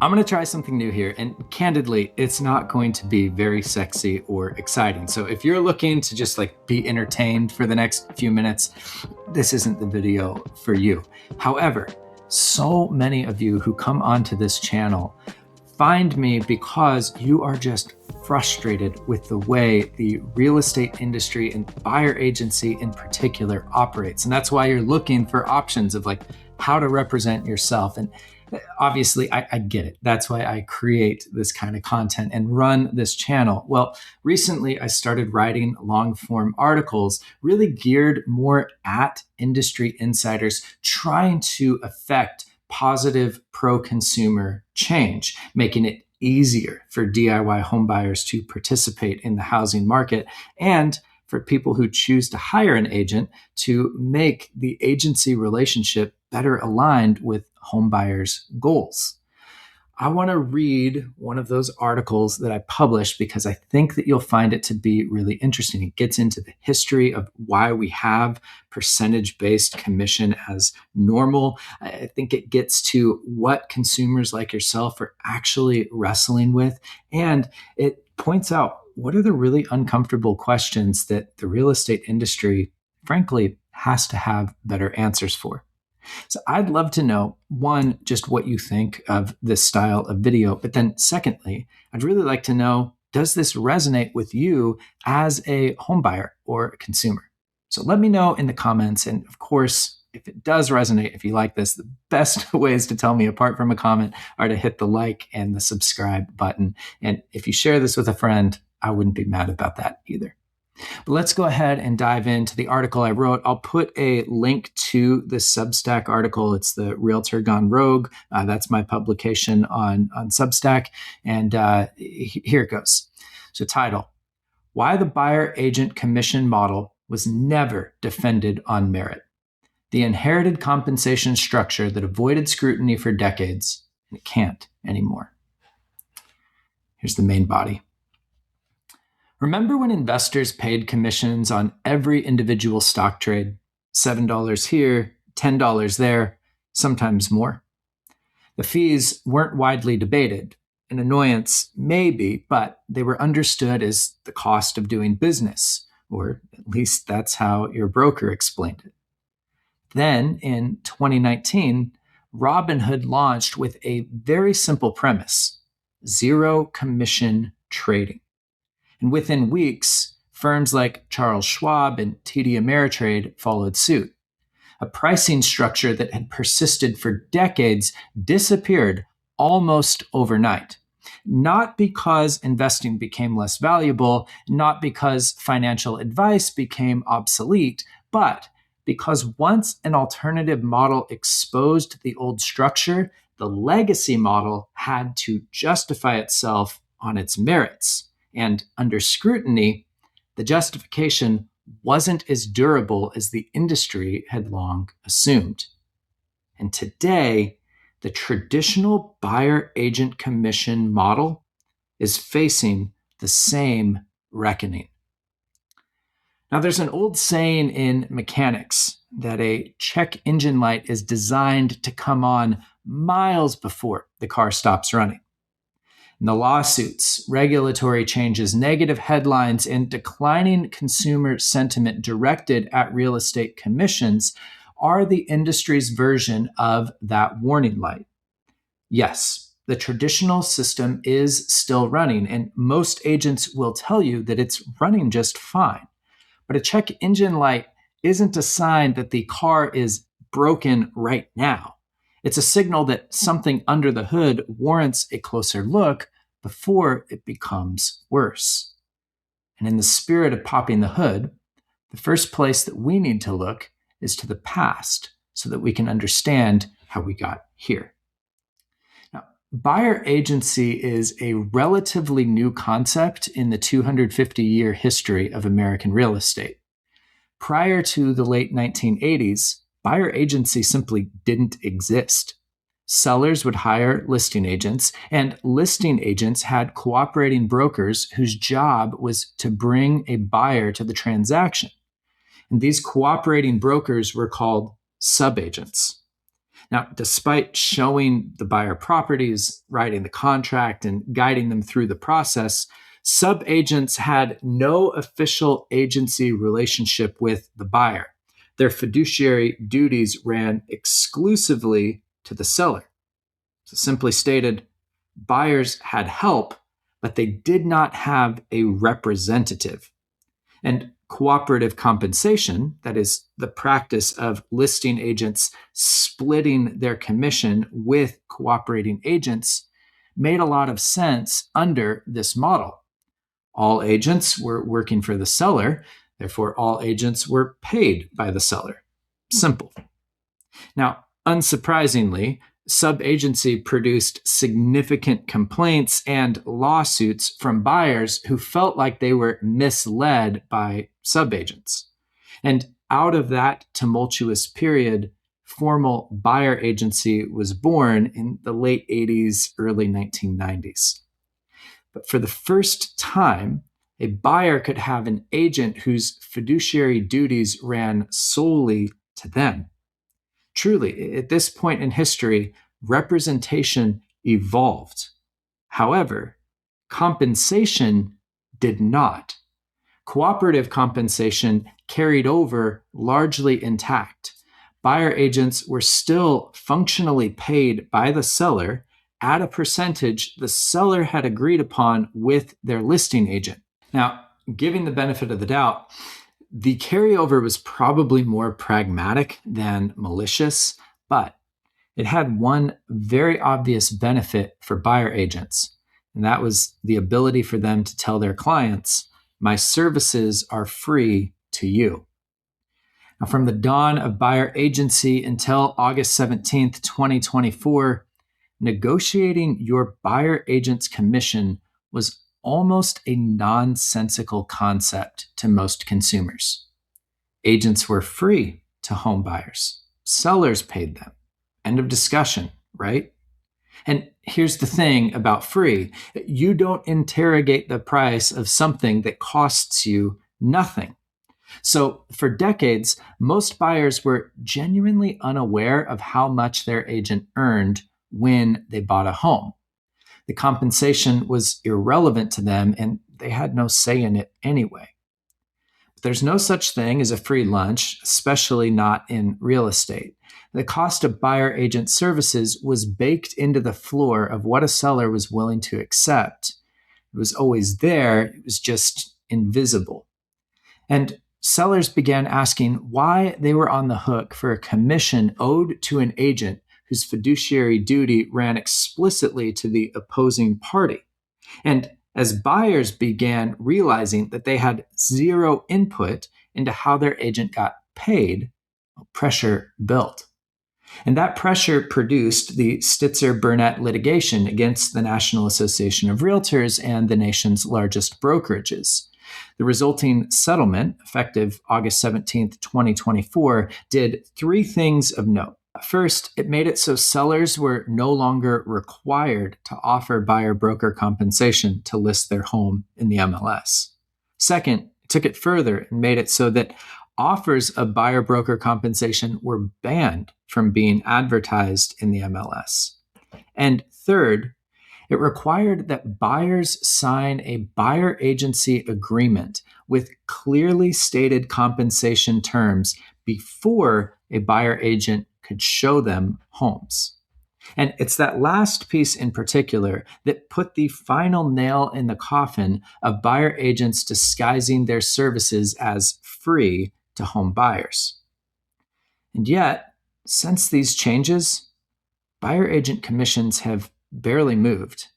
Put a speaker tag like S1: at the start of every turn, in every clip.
S1: I'm going to try something new here, and candidly, it's not going to be very sexy or exciting. So if you're looking to just be entertained for the next few minutes, this isn't the video for you. However, so many of you who come onto this channel find me because you are just frustrated with the way the real estate industry and buyer agency in particular operates. And that's why you're looking for options of how to represent yourself. And obviously, I get it. That's why I create this kind of content and run this channel. Well, recently I started writing long form articles really geared more at industry insiders trying to affect positive pro-consumer change, making it easier for DIY homebuyers to participate in the housing market and for people who choose to hire an agent to make the agency relationship better aligned with homebuyers' goals. I want to read one of those articles that I published because I think that you'll find it to be really interesting. It gets into the history of why we have percentage-based commission as normal. I think it gets to what consumers like yourself are actually wrestling with, and it points out what are the really uncomfortable questions that the real estate industry, frankly, has to have better answers for. So I'd love to know, one, just what you think of this style of video. But then secondly, I'd really like to know, does this resonate with you as a homebuyer or a consumer? So let me know in the comments. And of course, if it does resonate, if you like this, the best ways to tell me apart from a comment are to hit the like and the subscribe button. And if you share this with a friend, I wouldn't be mad about that either. But let's go ahead and dive into the article I wrote. I'll put a link to the Substack article. It's the Realtor Gone Rogue. That's my publication on Substack. And here it goes. So title, Why the Buyer Agent Commission Model Was Never Defended on Merit. The inherited compensation structure that avoided scrutiny for decades, and it can't anymore. Here's the main body. Remember when investors paid commissions on every individual stock trade? $7 here, $10 there, sometimes more. The fees weren't widely debated. An annoyance, maybe, but they were understood as the cost of doing business, or at least that's how your broker explained it. Then, in 2019, Robinhood launched with a very simple premise: zero commission trading. And within weeks, firms like Charles Schwab and TD Ameritrade followed suit. A pricing structure that had persisted for decades disappeared almost overnight. Not because investing became less valuable, not because financial advice became obsolete, but because once an alternative model exposed the old structure, the legacy model had to justify itself on its merits. And under scrutiny, the justification wasn't as durable as the industry had long assumed. And today, the traditional buyer-agent commission model is facing the same reckoning. Now, there's an old saying in mechanics that a check engine light is designed to come on miles before the car stops running. And the lawsuits, regulatory changes, negative headlines, and declining consumer sentiment directed at real estate commissions are the industry's version of that warning light. Yes, the traditional system is still running, and most agents will tell you that it's running just fine. But a check engine light isn't a sign that the car is broken right now. It's a signal that something under the hood warrants a closer look before it becomes worse. And in the spirit of popping the hood, the first place that we need to look is to the past so that we can understand how we got here. Now, buyer agency is a relatively new concept in the 250-year history of American real estate. Prior to the late 1980s, buyer agency simply didn't exist. Sellers would hire listing agents, and listing agents had cooperating brokers whose job was to bring a buyer to the transaction. And these cooperating brokers were called subagents. Now, despite showing the buyer properties, writing the contract, and guiding them through the process, subagents had no official agency relationship with the buyer. Their fiduciary duties ran exclusively to the seller. So, simply stated, buyers had help, but they did not have a representative. And cooperative compensation, that is, the practice of listing agents splitting their commission with cooperating agents, made a lot of sense under this model. All agents were working for the seller, therefore, all agents were paid by the seller. Simple. Now, unsurprisingly, subagency produced significant complaints and lawsuits from buyers who felt like they were misled by subagents. And out of that tumultuous period, formal buyer agency was born in the late 80s, early 1990s. But for the first time, a buyer could have an agent whose fiduciary duties ran solely to them. Truly, at this point in history, representation evolved. However, compensation did not. Cooperative compensation carried over largely intact. Buyer agents were still functionally paid by the seller at a percentage the seller had agreed upon with their listing agent. Now, giving the benefit of the doubt, the carryover was probably more pragmatic than malicious, but it had one very obvious benefit for buyer agents, and that was the ability for them to tell their clients, "My services are free to you." Now, from the dawn of buyer agency until August 17th, 2024, negotiating your buyer agent's commission was almost a nonsensical concept to most consumers. Agents were free to home buyers. Sellers paid them. End of discussion, right? And here's the thing about free. You don't interrogate the price of something that costs you nothing. So for decades, most buyers were genuinely unaware of how much their agent earned when they bought a home. The compensation was irrelevant to them, and they had no say in it anyway. But there's no such thing as a free lunch, especially not in real estate. The cost of buyer agent services was baked into the floor of what a seller was willing to accept. It was always there, it was just invisible. And sellers began asking why they were on the hook for a commission owed to an agent whose fiduciary duty ran explicitly to the opposing party. And as buyers began realizing that they had zero input into how their agent got paid, pressure built. And that pressure produced the Stitzer-Burnett litigation against the National Association of Realtors and the nation's largest brokerages. The resulting settlement, effective August 17th, 2024, did three things of note. First, it made it so sellers were no longer required to offer buyer broker compensation to list their home in the MLS. Second, it took it further and made it so that offers of buyer broker compensation were banned from being advertised in the MLS. And third, it required that buyers sign a buyer agency agreement with clearly stated compensation terms before a buyer agent could show them homes. And it's that last piece in particular that put the final nail in the coffin of buyer agents disguising their services as free to home buyers. And yet, since these changes, buyer agent commissions have barely moved.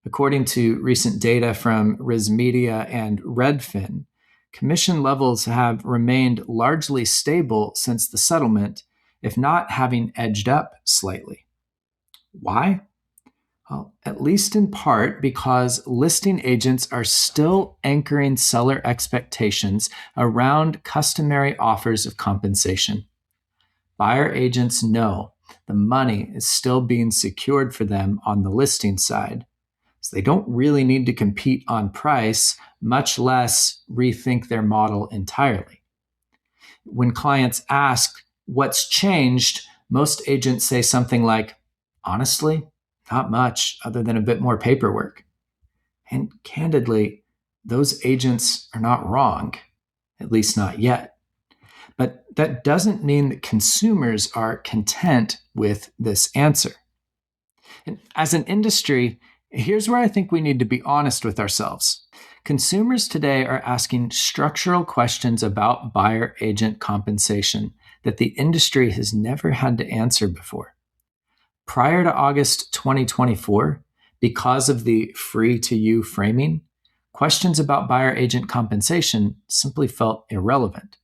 S1: According to recent data from RISMedia and Redfin, commission levels have remained largely stable since the settlement, if not having edged up slightly. Why? Well, at least in part because listing agents are still anchoring seller expectations around customary offers of compensation. Buyer agents know the money is still being secured for them on the listing side, so they don't really need to compete on price, much less rethink their model entirely. When clients ask, "What's changed?" Most agents say something like, honestly, not much other than a bit more paperwork. And candidly, those agents are not wrong, at least not yet. But that doesn't mean that consumers are content with this answer. And as an industry, here's where I think we need to be honest with ourselves. Consumers today are asking structural questions about buyer agent compensation that the industry has never had to answer before. Prior to August 2024, because of the free to you framing, questions about buyer agent compensation simply felt irrelevant.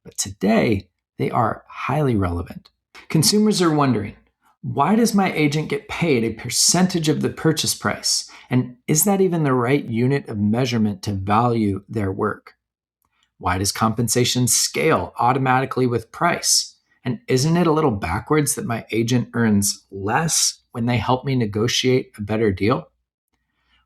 S1: But today, they are highly relevant. Consumers are wondering, why does my agent get paid a percentage of the purchase price? And is that even the right unit of measurement to value their work? Why does compensation scale automatically with price? And isn't it a little backwards that my agent earns less when they help me negotiate a better deal?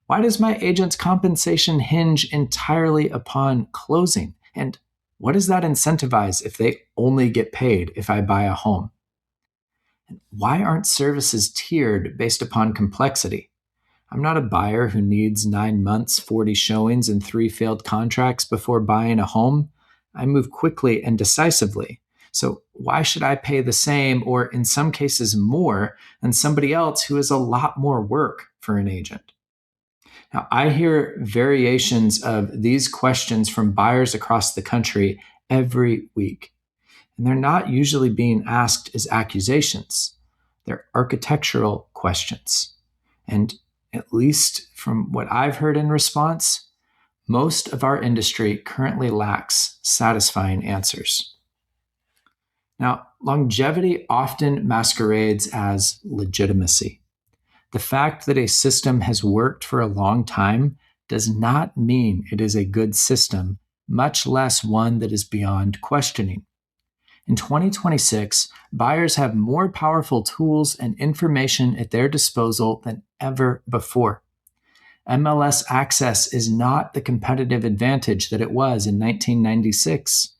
S1: Why does my agent's compensation hinge entirely upon closing? And what does that incentivize if they only get paid if I buy a home? And why aren't services tiered based upon complexity? I'm not a buyer who needs 9 months, 40 showings, and 3 failed contracts before buying a home. I move quickly and decisively. So why should I pay the same, or in some cases more, than somebody else who has a lot more work for an agent? Now, I hear variations of these questions from buyers across the country every week. And they're not usually being asked as accusations. They're architectural questions. And at least from what I've heard in response, most of our industry currently lacks satisfying answers. Now, longevity often masquerades as legitimacy. The fact that a system has worked for a long time does not mean it is a good system, much less one that is beyond questioning. In 2026, buyers have more powerful tools and information at their disposal than ever before. MLS access is not the competitive advantage that it was in 1996.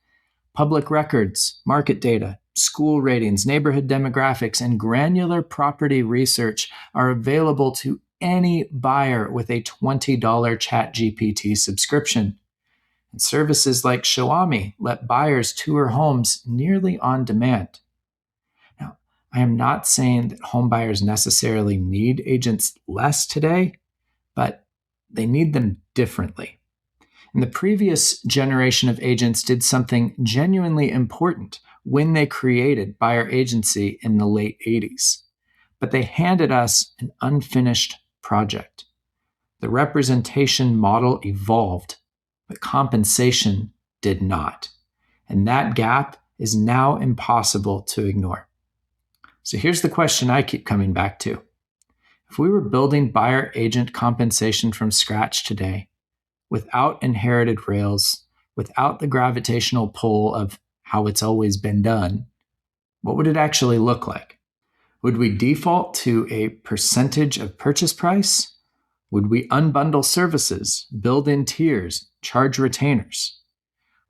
S1: Public records, market data, school ratings, neighborhood demographics, and granular property research are available to any buyer with a $20 ChatGPT subscription. And services like Xiaomi let buyers tour homes nearly on demand. Now, I am not saying that home buyers necessarily need agents less today, but they need them differently. And the previous generation of agents did something genuinely important when they created buyer agency in the late 80s. But they handed us an unfinished project. The representation model evolved, but compensation did not. And that gap is now impossible to ignore. So here's the question I keep coming back to. If we were building buyer agent compensation from scratch today, without inherited rails, without the gravitational pull of how it's always been done, what would it actually look like? Would we default to a percentage of purchase price? Would we unbundle services, build in tiers, charge retainers?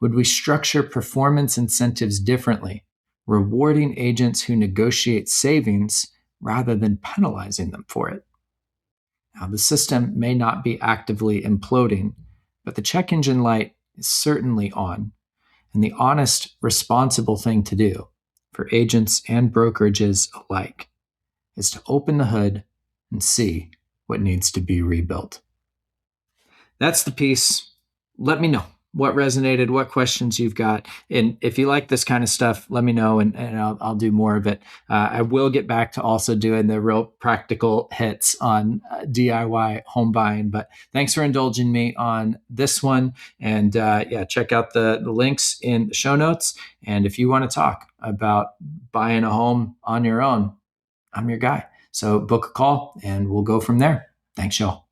S1: Would we structure performance incentives differently, rewarding agents who negotiate savings rather than penalizing them for it? Now, the system may not be actively imploding, but the check engine light is certainly on. And the honest, responsible thing to do for agents and brokerages alike is to open the hood and see what needs to be rebuilt. That's the piece. Let me know what resonated, what questions you've got. And if you like this kind of stuff, let me know and I'll do more of it. I will get back to also doing the real practical hits on DIY home buying. But thanks for indulging me on this one. And check out the links in the show notes. And if you want to talk about buying a home on your own, I'm your guy. So book a call and we'll go from there. Thanks, y'all.